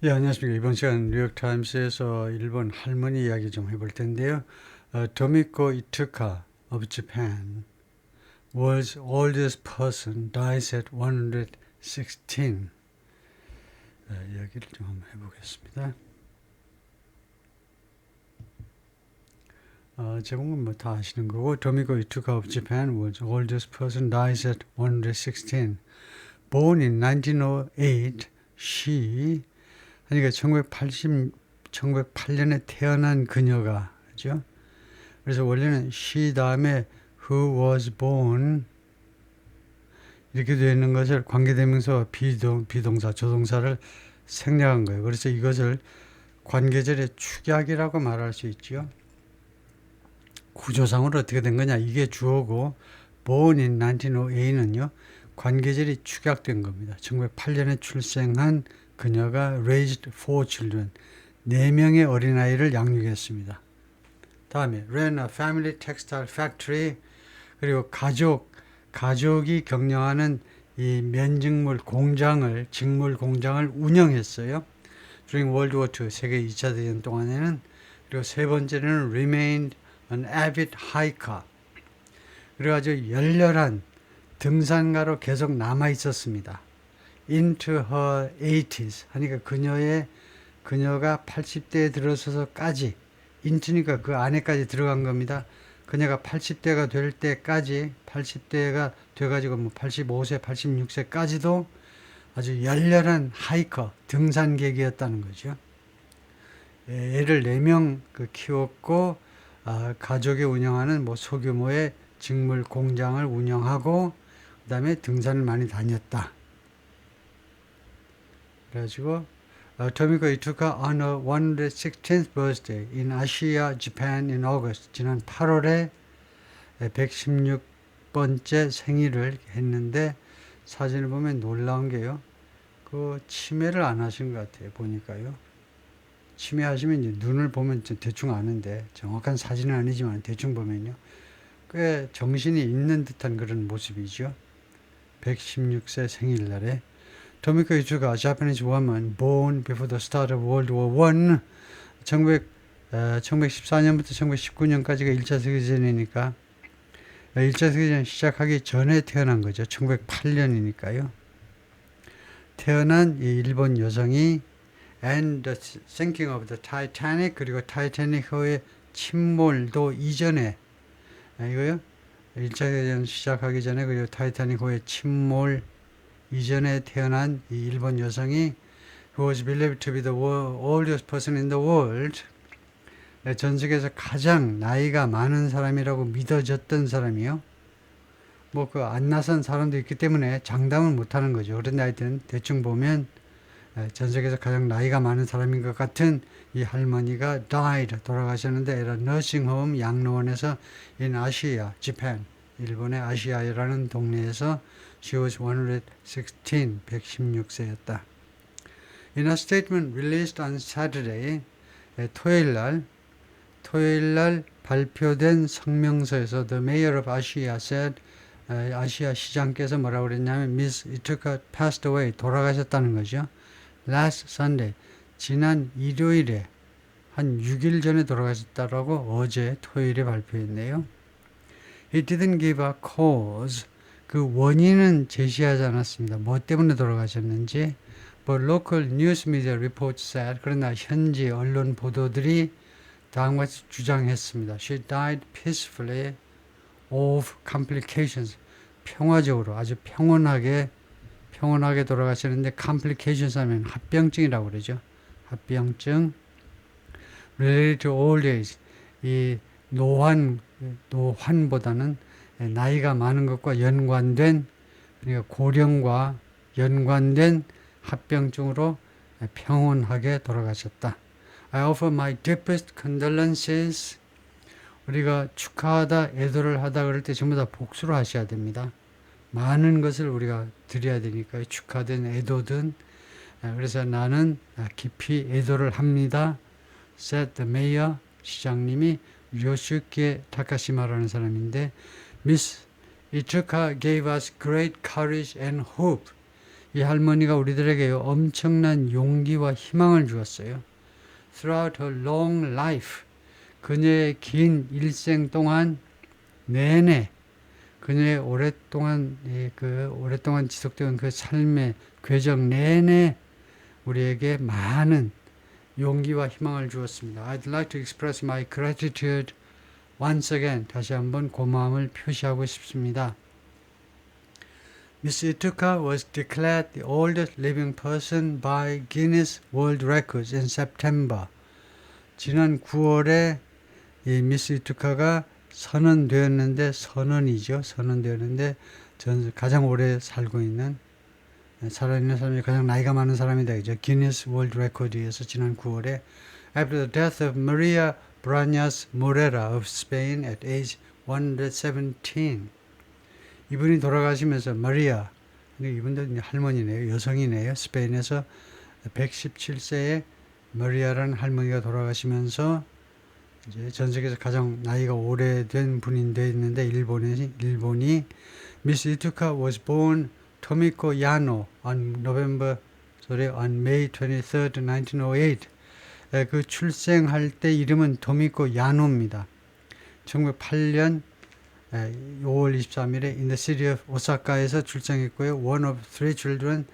예, 안녕하십니까. 이번 시간 뉴욕타임스에서 일본 할머니 이야기 좀 해볼 텐데요. 토미코 이투카 of Japan was oldest person dies at 116. 이야기를 좀 한번 해보겠습니다. 제목은 뭐 다 아시는 거고, 토미코 이투카 of Japan was oldest person dies at 116. Born in 1908, she 그러니까 1908년에 태어난 그녀가, 그죠? 그래서 원래는 she 다음에 who was born 이렇게 되어 있는 것을 관계대명사와 비동사, 조동사를 생략한 거예요. 그래서 이것을 관계절의 축약이라고 말할 수 있죠. 구조상으로 어떻게 된 거냐? 이게 주어고 born in 1908는요. 관계절이 축약된 겁니다. 1908년에 출생한 그녀가 raised 4 children, 4명의 어린아이를 양육했습니다. 다음에 ran a family textile factory, 그리고 가족이 경영하는 이 면직물 공장을, 직물 공장을 운영했어요. During World War II, 세계 2차 대전 동안에는. 그리고 세 번째는 remained an avid hiker, 그리고 아주 열렬한 등산가로 계속 남아 있었습니다. Into her 80s 하니까 그녀가 80대에 들어서서까지, into니까 그 안에까지 들어간 겁니다. 그녀가 80대가 될 때까지, 80대가 돼가지고 뭐 85세, 86세까지도 아주 열렬한 하이커, 등산객이었다는 거죠. 애를 4명 키웠고, 가족이 운영하는 뭐 소규모의 직물 공장을 운영하고, 그 다음에 등산을 많이 다녔다. 그래가지고 토미코 이투카 on her 116th birthday in Ashiya, Japan in August. 지난 8월에 116번째 생일을 했는데, 사진을 보면 놀라운 게요. 그 치매를 안 하신 것 같아요. 보니까요. 치매하시면 이제 눈을 보면 대충 아는데, 정확한 사진은 아니지만 대충 보면요. 꽤 정신이 있는 듯한 그런 모습이죠. 116세 생일날에. 토미코 이투카, Japanese woman born before the start of World War I. 1914년부터 1919년까지가 1차 세계대전이니까 1차 세계대전 시작하기 전에 태어난 거죠. 1908년이니까요. 태어난 이 일본 여성이 and the sinking of the Titanic, 그리고 타이타닉호의 침몰도 이전에, 이거요. 1차 세계대전 시작하기 전에, 그리고 타이타닉호의 침몰 이전에 태어난 이 일본 여성이 who was believed to be the oldest person in the world, 전 세계에서 가장 나이가 많은 사람이라고 믿어졌던 사람이요. 뭐 그 안 나선 사람도 있기 때문에 장담은 못하는 거죠. 그런데 하여튼 대충 보면 전 세계에서 가장 나이가 많은 사람인 것 같은 이 할머니가 died, 돌아가셨는데 era nursing home, 양로원에서 in Ashiya, Japan, 일본의 아시아라는 동네에서 she was 116, 116세였다. In a statement released on Saturday, 토요일 날 발표된 성명서에서 the mayor of Ashiya said, 아시아 시장께서 뭐라고 그랬냐면 Miss Ituka passed away, 돌아가셨다는 거죠. Last Sunday, 지난 일요일에 한 6일 전에 돌아가셨다라고 어제 토요일에 발표했네요. He didn't give a cause, 그 원인은 제시하지 않았습니다. 뭐 때문에 돌아가셨는지. But local news media reports said, 그러나 현지 언론 보도들이 다음과 같이 주장했습니다. She died peacefully of complications. 평화적으로, 아주 평온하게 돌아가셨는데, complications 하면 합병증이라고 그러죠. 합병증. related to old age. 이 노환보다는 나이가 많은 것과 연관된, 그러니까 고령과 연관된 합병증으로 평온하게 돌아가셨다. I offer my deepest condolences. 우리가 축하하다, 애도를 하다 그럴 때 전부 다 복수로 하셔야 됩니다. 많은 것을 우리가 드려야 되니까요. 축하든 애도든. 그래서 나는 깊이 애도를 합니다. said the mayor, 시장님이 요슈케 타카시마라는 사람인데, Miss Ituka gave us great courage and hope. 이 할머니가 우리들에게 엄청난 용기와 희망을 주었어요. Throughout her long life, 그녀의 긴 일생 동안 내내 그녀의 오랫동안 지속되는 그 삶의 궤적 내내 우리에게 많은 용기와 희망을 주었습니다. I'd like to express my gratitude once again. 다시 한번 고마움을 표시하고 싶습니다. Miss Ituka was declared the oldest living person by Guinness World Records in September. 지난 9월에 이 미스 이투카가 선언되었는데 가장 오래 살아있는 사람이 가장 나이가 많은 사람이 되죠. 기니스 월드 레코드에서 지난 9월에 After the death of Maria Brañas Morera of Spain at age 117. 이분이 돌아가시면서 마리아, 이분도 할머니네요. 여성이네요. 스페인에서 117세의 마리아라는 할머니가 돌아가시면서 이제 전 세계에서 가장 나이가 오래된 분이 되어 있는데 일본이 Miss Ituka was born Tomiko Yano on May 23rd, 1908. 그 출생할 때 이름은 토미코 야노입니다. 1908년 5월 23일에 in the city of 오사카에서 출생했고요. One of three children,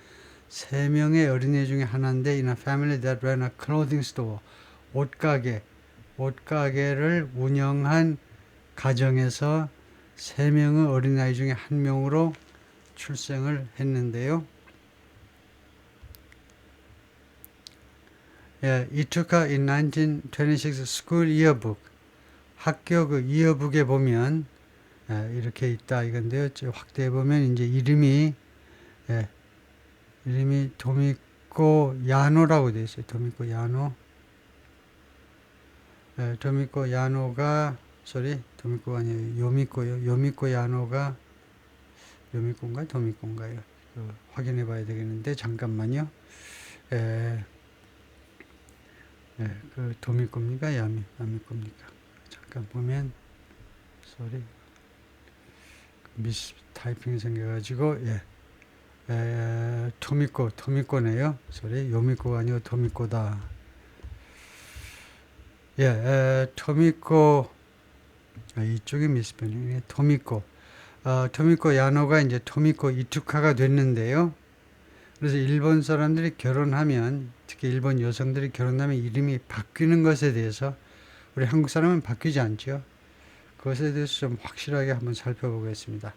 3명의 어린애 중에 하나인데 in a family that ran a clothing store, 옷가게를 운영한 가정에서 3명의 어린아이 중에 1명으로 출생을 했는데요. Ituka in 1926 school yearbook, 학교 그 이어북에 보면 이렇게 있다 이건데요. 확대해 보면 이제 이름이 도미코 야노라고 되어 있어요. 도미코 야노. 도미코가 아니에요. 요미코요. 요미코 야노가 요미코인가 도미코인가요? 확인해 봐야 되겠는데 잠깐만요. 그 도미코입니까? 야미코입니까? 잠깐 보면 미스 타이핑이 생겨가지고 토미코네요. 요미코가 아니고 토미코다. 토미코 이쪽이 미스펠링이네. 토미코 야노가 이제 토미코 이투카가 됐는데요. 그래서 일본 사람들이 결혼하면, 특히 일본 여성들이 결혼하면 이름이 바뀌는 것에 대해서 우리 한국 사람은 바뀌지 않죠. 그것에 대해서 좀 확실하게 한번 살펴보겠습니다.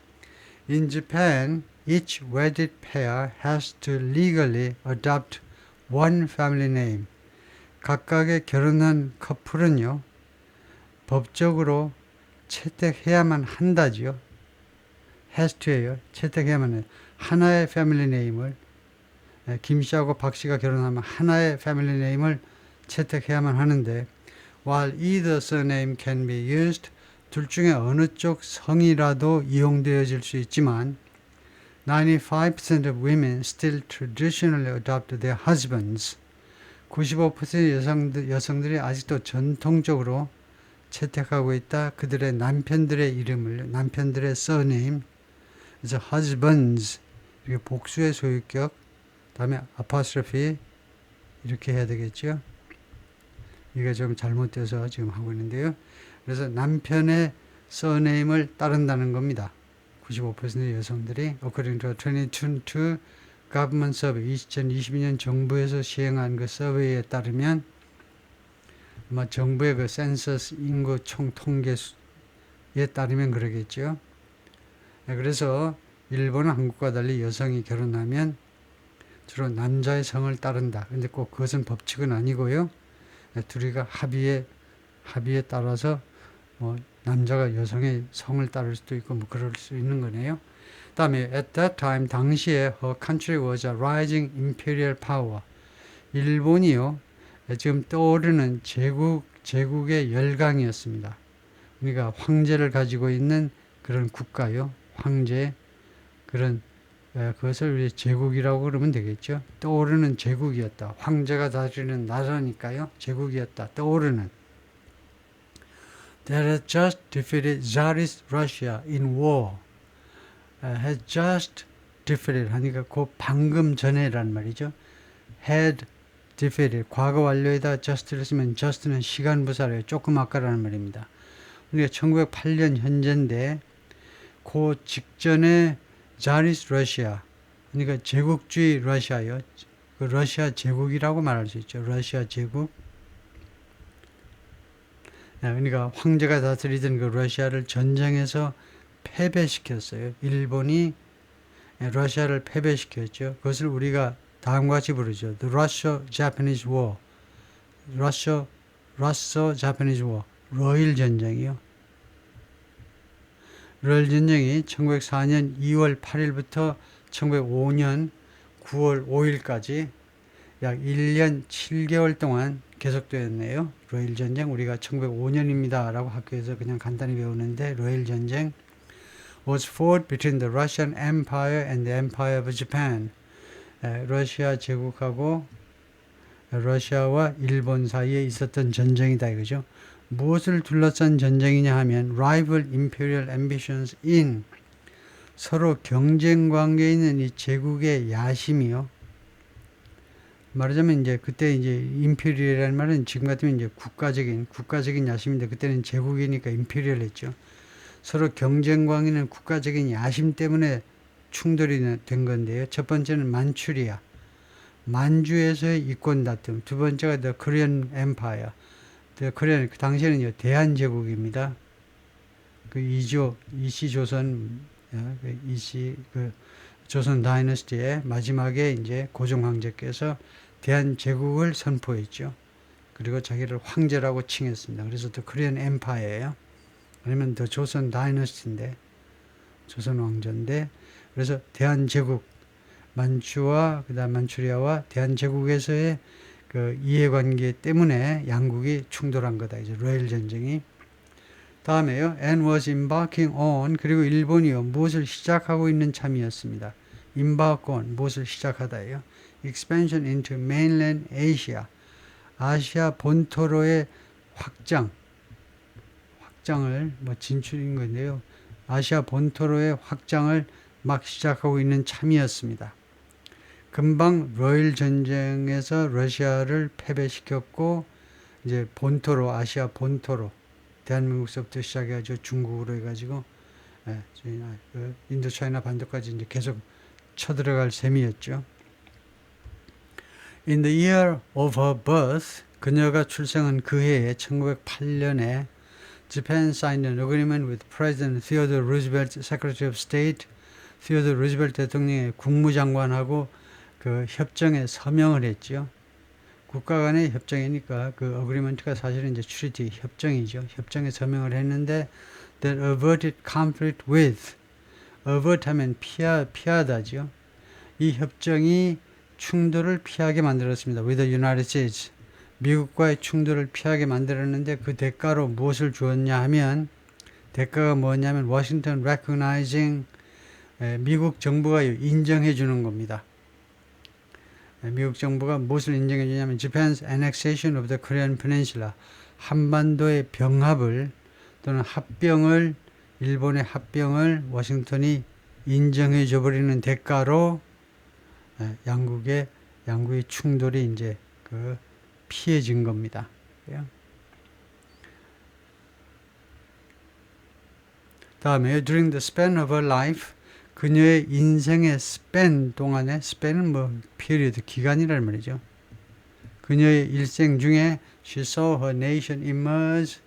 In Japan, each wedded pair has to legally adopt one family name. 각각의 결혼한 커플은요, 법적으로 채택해야만 한다지요. has to예요. 채택해야만 해요. 하나의 패밀리 네임을, 김씨하고 박씨가 결혼하면 하나의 패밀리 네임을 채택해야만 하는데, while either surname can be used, 둘 중에 어느 쪽 성이라도 이용되어질 수 있지만 95% of women still traditionally adopt their husbands. 95% 여성들이 아직도 전통적으로 채택하고 있다. 그들의 남편들의 이름을, 남편들의 surname. 그래서 husbands, 이게 복수의 소유격, 다음에 apostrophe 이렇게 해야 되겠죠. 이게 좀 잘못돼서 지금 하고 있는데요. 그래서 남편의 surname을 따른다는 겁니다. 95%의 여성들이 according to 2022 government survey, 2022년 정부에서 시행한 그 서베이에 따르면 아마 정부의 그 센서스 인구 총 통계에 따르면 그러겠죠. 그래서 일본은 한국과 달리 여성이 결혼하면 주로 남자의 성을 따른다. 근데 꼭 그것은 법칙은 아니고요. 둘이가 합의에 따라서 남자가 여성의 성을 따를 수도 있고 그럴 수 있는 거네요. 다음에 at that time, 당시에 her country was a rising imperial power. 일본이요, 지금 떠오르는 제국의 열강이었습니다. 그러니까 황제를 가지고 있는 그런 국가요. 황제, 그런 그것을 우리 제국이라고 그러면 되겠죠. 떠오르는 제국이었다. 황제가 다스리는 나라니까요. 제국이었다. 떠오르는. That had just defeated Tsarist Russia in war. Had just defeated 하니까 그 방금 전에란 말이죠. had defeated 과거 완료에다 just를 쓰면 just는 시간 부사래요. 조금 아까라는 말입니다. 그러니까 1908년 현재인데 그 직전에 자리스 러시아 그러니까 제국주의 러시아요. 그 러시아 제국이라고 말할 수 있죠. 러시아 제국. 그러니까 황제가 다스리던 그 러시아를 전쟁에서 패배시켰어요. 일본이 러시아를 패배시켰죠. 그것을 우리가 다음과 같이 부르죠. The Russo-Japanese War. Russo-Japanese War. 러일 전쟁이요. 러일 전쟁이 1904년 2월 8일부터 1905년 9월 5일까지 약 1년 7개월 동안 계속되었네요. 러일 전쟁 우리가 1905년입니다 라고 학교에서 그냥 간단히 배우는데 러일 전쟁 was fought between the Russian Empire and the Empire of Japan. 러시아 제국하고 러시아와 일본 사이에 있었던 전쟁이다 이거죠. 무엇을 둘러싼 전쟁이냐 하면 rival imperial ambitions in 서로 경쟁 관계에 있는 이 제국의 야심이요. 말하자면 이제 그때 이제 임페리얼이라는 말은 지금 같으면 이제 국가적인 야심인데 그때는 제국이니까 임페리얼 했죠. 서로 경쟁 관계에 있는 국가적인 야심 때문에 충돌이 된 건데요. 첫 번째는 만추리아. 만주에서의 이권 다툼. 두 번째가 The Korean Empire. The Korean, 그 당시에는 대한제국입니다. 그 이시 조선, 조선 다이너스티의 마지막에 이제 고종 황제께서 대한제국을 선포했죠. 그리고 자기를 황제라고 칭했습니다. 그래서 The Korean Empire예요. 아니면 The 조선 다이너스티인데, 조선 왕조인데, 그래서 대한제국, 만추와 그다음 만추리아와 대한제국에서의 그 이해관계 때문에 양국이 충돌한 거다. 이제 러일 전쟁이. 다음에요. And was embarking on 그리고 일본이요. 무엇을 시작하고 있는 참이었습니다. embark on 무엇을 시작하다예요. expansion into mainland Asia 아시아 본토로의 확장을 진출인 건데요. 아시아 본토로의 확장을 막 시작하고 있는 참이었습니다. 금방 러일 전쟁에서 러시아를 패배시켰고 이제 본토로 아시아 본토로 대한민국서부터 시작해가지고 중국으로 해가지고 인도 차이나 반도까지 이제 계속 쳐들어갈 셈이었죠. In the year of her birth, 그녀가 출생한 그 해에 1908년에 Japan signed an agreement with President Theodore Roosevelt, Secretary of State. Theodore Roosevelt 대통령의 국무장관하고 그 협정에 서명을 했죠. 국가 간의 협정이니까 그 어그리먼트가 사실은 이제 트리티 협정이죠. 협정에 서명을 했는데 that averted conflict with avert 하면 피하다죠. 이 협정이 충돌을 피하게 만들었습니다. with the United States 미국과의 충돌을 피하게 만들었는데 그 대가로 무엇을 주었냐 하면 대가가 뭐냐면 워싱턴 recognizing 미국 정부가 인정해 주는 겁니다. 미국 정부가 무엇을 인정해 주냐면 Japan's annexation of the Korean Peninsula 한반도의 병합을 또는 합병을 일본의 합병을 워싱턴이 인정해 줘버리는 대가로 양국의 충돌이 이제 피해진 겁니다. 다음에 during the span of her life 그녀의 인생의 span 동안에 span은 period 기간이란 말이죠. 그녀의 일생 중에 she saw her nation emerge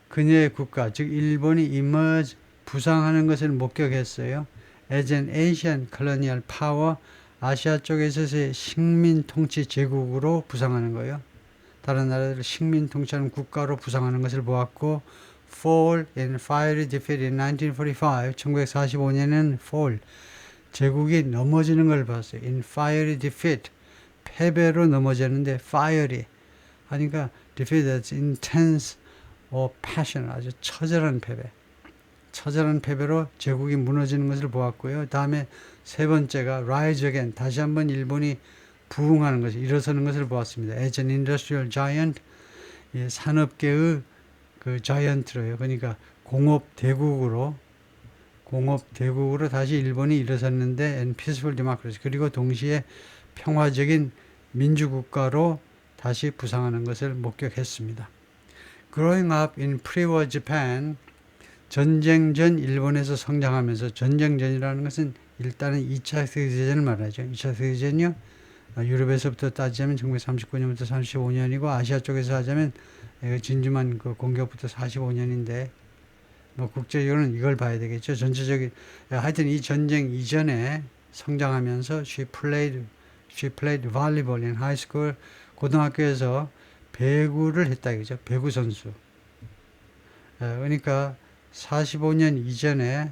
그녀의 국가 즉 일본이 emerge 부상하는 것을 목격했어요. as an Asian colonial power 아시아 쪽에서의 식민 통치 제국으로 부상하는 거예요. 다른 나라들을 식민 통치하는 국가로 부상하는 것을 보았고 fall in fiery defeat in 1945 1945년에는 fall 제국이 넘어지는 걸 봤어요. in fiery defeat 패배로 넘어졌는데 fiery 하니까 defeat that's intense or passion 아주 처절한 패배로 제국이 무너지는 것을 보았고요. 다음에 세 번째가 rise again 다시 한번 일본이 부흥하는 것을 일어서는 것을 보았습니다. as an industrial giant 산업계의 그 자이언트로요. 그러니까 공업 대국으로 공업 대국으로 다시 일본이 일어섰는데 and peaceful democracy 그리고 동시에 평화적인 민주국가로 다시 부상하는 것을 목격했습니다. Growing up in pre-war Japan 전쟁 전 일본에서 성장하면서 전쟁 전이라는 것은 일단은 2차 세계대전을 말하죠. 2차 세계대전이요. 유럽에서부터 따지자면 1939년부터 35년이고 아시아 쪽에서 하자면 진주만 그 공격부터 45년인데 뭐 국제적으로는 이걸 봐야 되겠죠. 전체적인 하여튼 이 전쟁 이전에 성장하면서 she played volleyball in high school 고등학교에서 배구를 했다 이거죠. 배구 선수. 그러니까 45년 이전에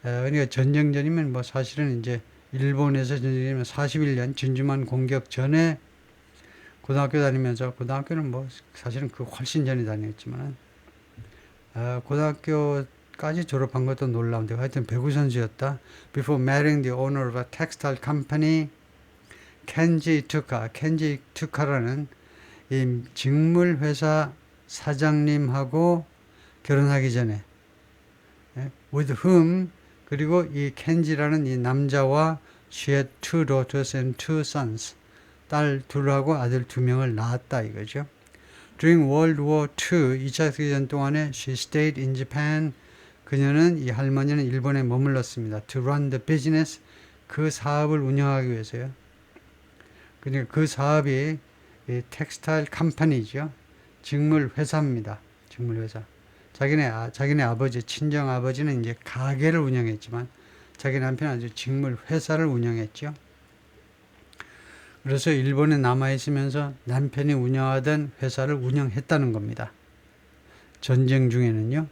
그러니까 전쟁 전이면 뭐 사실은 이제 일본에서 전쟁이면 41년 진주만 공격 전에 고등학교 다니면서 고등학교는 뭐 사실은 그 훨씬 전에 다녔지만 고등학교까지 졸업한 것도 놀라운데 하여튼 배구 선수였다. Before marrying the owner of a textile company, 켄지 투카라는 이 직물 회사 사장님하고 결혼하기 전에 with whom 그리고 이 켄지라는 이 남자와 she had two daughters and two sons 딸 둘하고 아들 두 명을 낳았다 이거죠. During World War II 2차 세계대전 동안에 she stayed in Japan 그녀는 이 할머니는 일본에 머물렀습니다. To run the business 그 사업을 운영하기 위해서요. 그러니까 그 사업이 이 텍스타일 컴퍼니죠. 직물 회사입니다. 직물 회사. 자기네 아버지, 친정 아버지는 이제 가게를 운영했지만 자기 남편은 아주 직물 회사를 운영했죠. 그래서 일본에 남아있으면서 남편이 운영하던 회사를 운영했다는 겁니다. 전쟁 중에는요.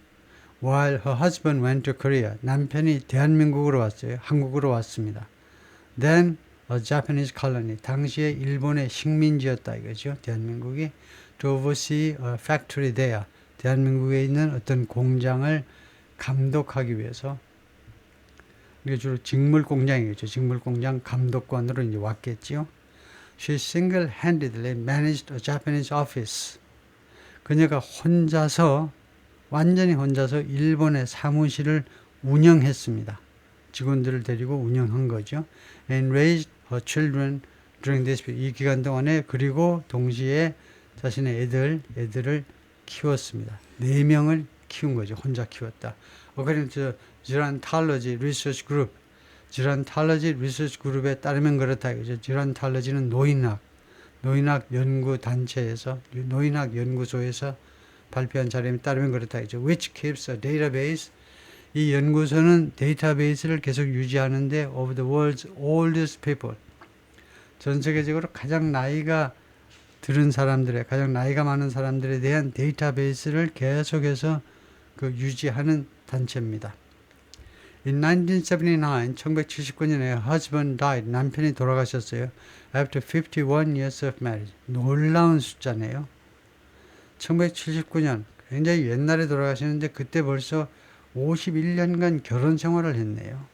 While her husband went to Korea, 남편이 대한민국으로 왔어요. 한국으로 왔습니다. Then a Japanese colony, 당시에 일본의 식민지였다 이거죠. 대한민국이 to oversee a factory there. 대한민국에 있는 어떤 공장을 감독하기 위해서 이게 주로 직물 공장이겠죠. 직물 공장 감독관으로 이제 왔겠지요. She single-handedly managed a Japanese office. 그녀가 완전히 혼자서 일본의 사무실을 운영했습니다. 직원들을 데리고 운영한 거죠. And raised her children during this period. 이 기간 동안에 그리고 동시에 자신의 애들을 키웠습니다. 4명을 키운 거죠. 혼자 키웠다. According to Gerontology Research Group, Gerontology Research Group에 따르면 그렇다 이거죠. Gerontology는 노인학 연구 단체에서 노인학 연구소에서 발표한 자료에 따르면 그렇다 이거죠. Which keeps a database. 이 연구소는 데이터베이스를 계속 유지하는데 of the world's oldest people. 전 세계적으로 가장 나이가 많은 사람들에 대한 데이터베이스를 계속해서 유지하는 단체입니다. In 1979, 1979년에 husband died. 남편이 돌아가셨어요. After 51 years of marriage. 놀라운 숫자네요. 1979년, 굉장히 옛날에 돌아가시는데 그때 벌써 51년간 결혼 생활을 했네요.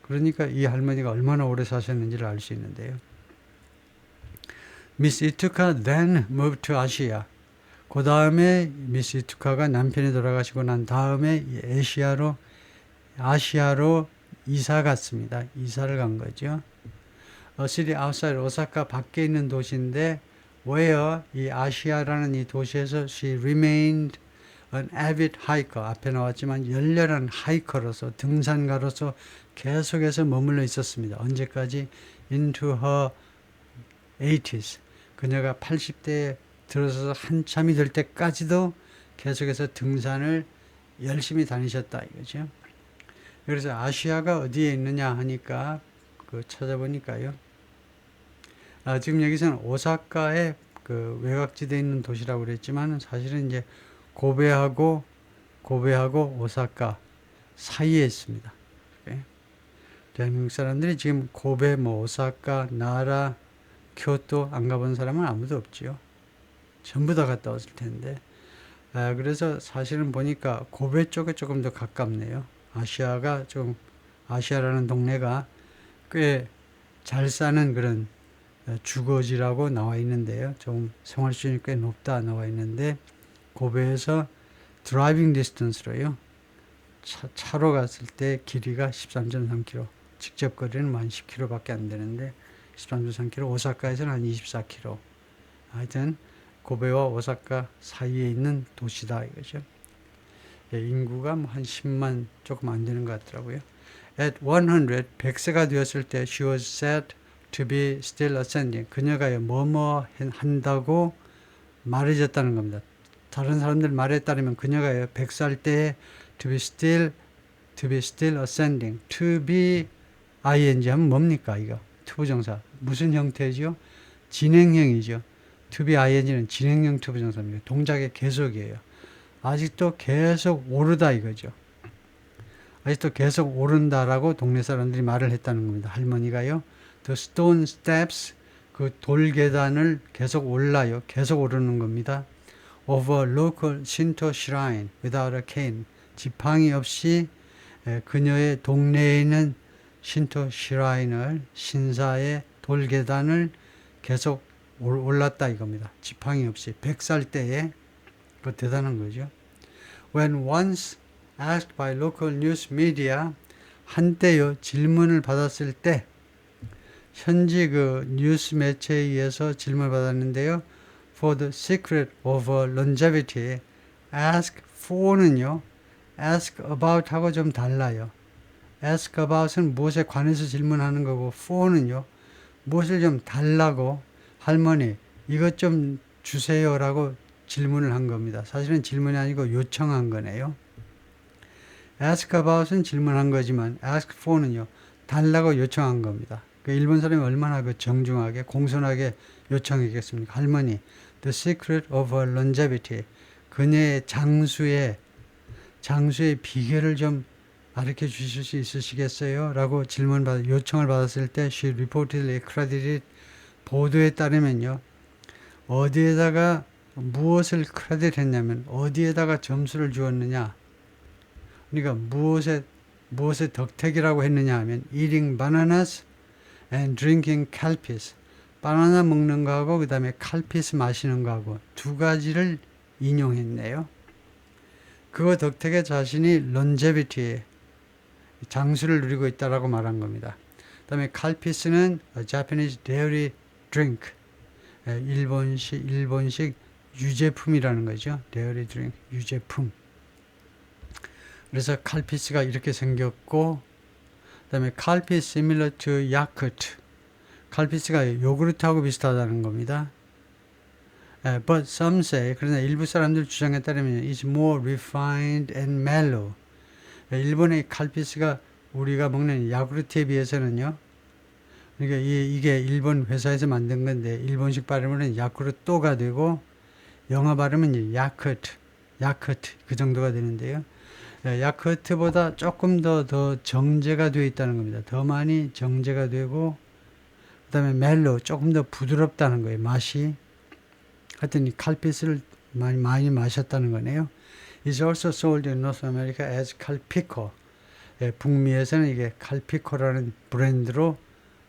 그러니까 이 할머니가 얼마나 오래 사셨는지를 알 수 있는데요. Miss Ituka then moved to Asia. 그 다음에 미스 이투카가 남편이 돌아가시고 난 다음에 아시아로 이사 갔습니다. 이사를 간 거죠. A city outside 오사카 밖에 있는 도시인데 where 이 아시아라는 이 도시에서 she remained an avid hiker. 앞에 나왔지만 열렬한 하이커로서 등산가로서 계속해서 머물러 있었습니다. 언제까지? Into her 80s. 그녀가 80대에 들어서서 한참이 될 때까지도 계속해서 등산을 열심히 다니셨다 이거죠. 그래서 아시아가 어디에 있느냐 하니까 찾아보니까요. 지금 여기서는 오사카의 외곽지대에 있는 도시라고 그랬지만 사실은 이제 고베하고 오사카 사이에 있습니다. 대한민국 사람들이 지금 고베, 오사카, 나라, 교토 안 가본 사람은 아무도 없지요. 전부 다 갔다 왔을 텐데. 그래서 사실은 보니까 고베 쪽에 조금 더 가깝네요. 아시아라는 동네가 꽤 잘 사는 그런 주거지라고 나와 있는데요. 좀 생활 수준이 꽤 높다 나와 있는데 고베에서 드라이빙 디스턴스로요. 차로 갔을 때 길이가 13.3km. 직접 거리는 한 10km밖에 안 되는데 13.3km. 오사카에서는 한 24km. 하여튼 고베와 오사카 사이에 있는 도시다 이거죠. 예, 인구가 뭐 한 10만 조금 안 되는 것 같더라고요. At 100, 100세가 되었을 때 she was said to be still ascending. 그녀가 뭐뭐 한다고 말해졌다는 겁니다. 다른 사람들 말에 따르면 그녀가 100살 때에 to be still ascending. to be ing 하면 뭡니까 이거? 투부정사. 무슨 형태죠? 진행형이죠. to be ing는 진행형 투부정사입니다. 동작의 계속이에요. 아직도 계속 오르다 이거죠. 아직도 계속 오른다라고 동네 사람들이 말을 했다는 겁니다. 할머니가요. The stone steps, 그 돌계단을 계속 올라요. 계속 오르는 겁니다. Of a local Shinto shrine without a cane. 지팡이 없이 그녀의 동네에 있는 신토 시라인을, 신사의 돌계단을 계속 올랐다 이겁니다. 지팡이 없이 100살 때에. 그 대단한 거죠. When once asked by local news media, 한때요 질문을 받았을 때 현지 그 뉴스 매체에 의해서 질문을 받았는데요. For the secret of longevity, ask for는요, ask about 하고 좀 달라요. ask about은 무엇에 관해서 질문하는 거고, for는요, 무엇을 좀 달라고 할머니 이것 좀 주세요라고 질문을 한 겁니다. 사실은 질문이 아니고 요청한 거네요. ask about은 질문한 거지만 ask for는요, 달라고 요청한 겁니다. 그 일본 사람이 얼마나 그 정중하게 공손하게 요청했겠습니까? 할머니, the secret of her longevity, 그녀의 장수의 비결을 좀 가르쳐 주실 수 있으시겠어요? 라고 요청을 받았을 때 she reportedly credited, 보도에 따르면요, 어디에다가 무엇을 크레딧 했냐면 어디에다가 점수를 주었느냐, 그러니까 무엇에 덕택이라고 했느냐 하면 eating bananas and drinking calpis, 바나나 먹는 거하고 그 다음에 칼피스 마시는 거하고 두 가지를 인용했네요. 그거 덕택에 자신이 런제비티에 장수를 누리고 있다라고 말한 겁니다. 그 다음에 칼피스는 Japanese dairy drink, 일본식 유제품이라는 거죠. dairy drink, 유제품. 그래서 칼피스가 이렇게 생겼고, 그 다음에 칼피스 similar to 야쿠트, 칼피스가 요구르트하고 비슷하다는 겁니다. But some say, 그러나 일부 사람들 주장에 따르면 it's more refined and mellow. 일본의 칼피스가 우리가 먹는 야구르트에 비해서는요, 그러니까 이게 일본 회사에서 만든 건데 일본식 발음은 야쿠르토가 되고 영어 발음은 야쿠트 그 정도가 되는데요. 야쿠트보다 조금 더 정제가 되어 있다는 겁니다. 더 많이 정제가 되고, 그 다음에 멜로, 조금 더 부드럽다는 거예요. 맛이. 하여튼 이 칼피스를 많이 마셨다는 거네요. It's also sold in North America as Calpico. 북미에서는 이게 칼피코라는 브랜드로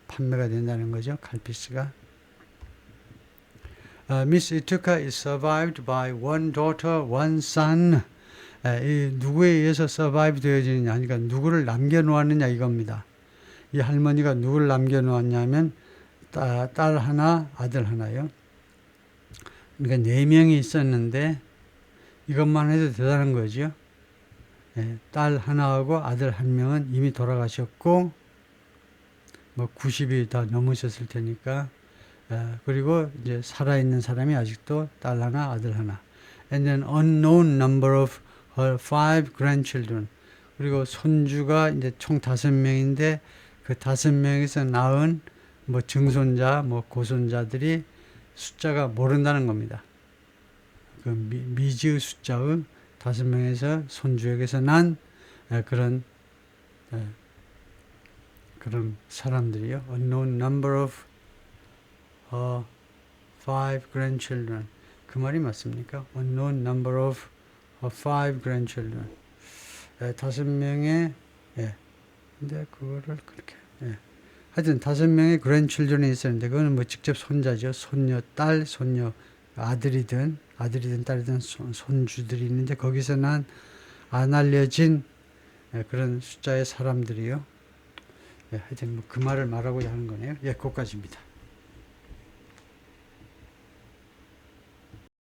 판매가 된다는 거죠. 칼피스가. Miss Ituka is survived by one daughter, one son. 누구에 의해서 survive 되어지느냐, 그러니까 누구를 남겨놓았느냐 이겁니다. 이 할머니가 누구를 남겨놓았냐면 딸 하나, 아들 하나요. 그러니까 4명이 있었는데 이것만 해도 대단한 거죠. 딸 하나하고 아들 1명은 이미 돌아가셨고, 뭐 90이 다 넘으셨을 테니까, 그리고 이제 살아있는 사람이 아직도 딸 하나, 아들 하나. And then unknown number of her 5 grandchildren. 그리고 손주가 이제 총 5명인데 그 5명에서 낳은 뭐 증손자, 뭐 고손자들이 숫자가 모른다는 겁니다. 그 미지의 숫자의 5명에서 손주에게서 난 그런 사람들이요. Unknown number of 5 grandchildren. 그 말이 맞습니까? Unknown number of 5 grandchildren. 5명의, 근데 그거를 그렇게, 하여튼 5명의 grandchildren이 있었는데, 그거는 뭐 직접 손자죠. 손녀, 딸, 손녀, 아들이든 딸이든 손주들이 있는데, 거기서 난 안 알려진 그런 숫자의 사람들이요. 하여튼 뭐 그 말을 말하고자 하는 거네요. 거기까지입니다.